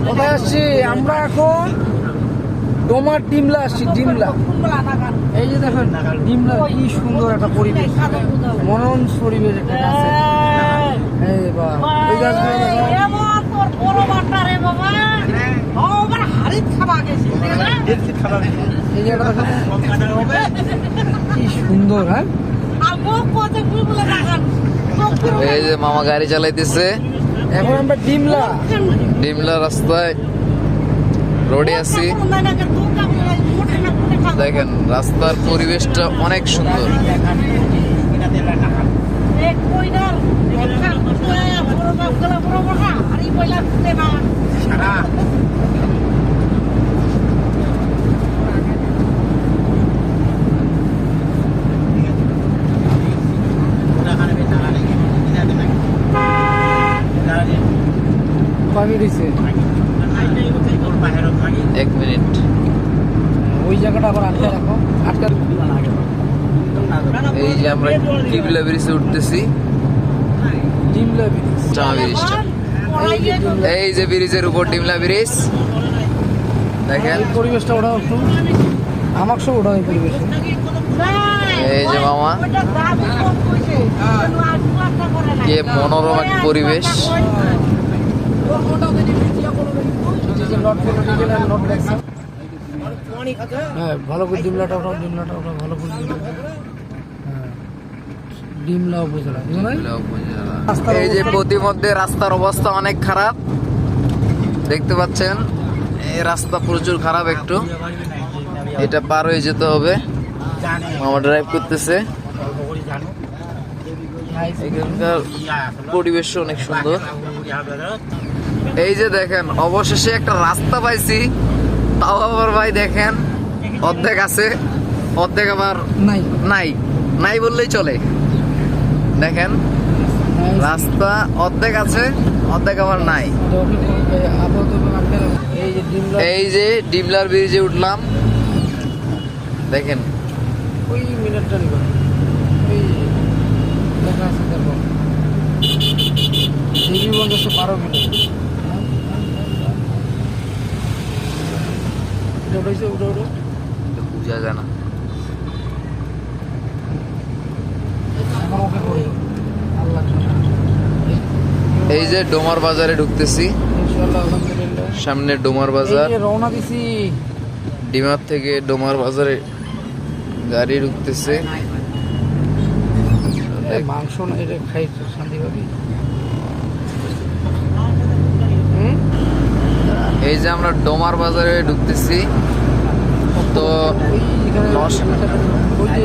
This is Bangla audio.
কোথায় আসছি আমরা এখন? ডোমার ডিমলা আসছি, ডিমলা। এই যে দেখেন ডিমলা, কি সুন্দর একটা পরিবেশ, মনোরম পরিবেশ একটা আছে। এই বাবা, ওই গাছগুলো দেখেন। এই জায়গাটা দেখেন কি সুন্দর। হ্যাঁ, এই যে মামা গাড়ি চালাইতেছে। এখন আমরা ডিমলা রাস্তায় রোডে আছি। দেখেন রাস্তার পরিবেশটা অনেক সুন্দর। পানি দিছে 1 মিনিট। ওই জায়গাটা আবার আটকে রাখো, আটকে। এই যে আমরা ডিমলা ব্রিজে উঠতেছি। ডিমলা ব্রিজ, জামা ব্রিজটা, এই যে ব্রিজের উপর ডিমলা ব্রিজ। দেখেন এই পরিবেশটা ওটা একটু আমার সব ওটা, এই পরিবেশ। এই যে মামা, কি মনোরম এক পরিবেশ। হ্যাঁ, ভালো করে ডিমলাটা ওঠাও, ডিমলাটা ওঠাও, ভালো করে হ্যাঁ, ডিমলা উপজেলা। এই যে প্রতিমধ্যে রাস্তার অবস্থা অনেক খারাপ, দেখতে পাচ্ছেন। এই রাস্তা প্রচুর খারাপ, একটু এটা পার হয়ে যেতে হবে। মামা ড্রাইভ করতেছে। এখানকার পরিবেশ অনেক সুন্দর। এই যে দেখেন অবশেষে একটা রাস্তা পাইছি, তাও আবার ভাই দেখেন অর্ধেক আছে, অর্ধেক আবার নাই নাই, নাই বললেই চলে। দেখেন রাস্তা অর্ধেক আছে, অর্ধেক আবার নাই। এই যে ডিমলার ব্রিজে উঠলাম, দেখেন ওই মিনিটটা নিব, ওই লেখা আছে দেখো, দেবীগঞ্জ আছে 12 মিনিট। এটা উঠেছে, উঠে উঠে বুঝা যায় না। এখন ওকে করি আল্লাহ। এই যে ডোমার বাজারে ঢুকতেছি, ইনশাআল্লাহ, আলহামদুলিল্লাহ। সামনে ডোমার বাজার। এই যে রওনা দিছি, ডিমার থেকে ডোমার বাজারে গাড়ি ঢুকতেছে। এই মাংস না, এটা খাই শান্তি পাবি। এই যে আমরা ডোমার বাজারে ঢুকতেছি। তো ওই এখানে লস- ওই যে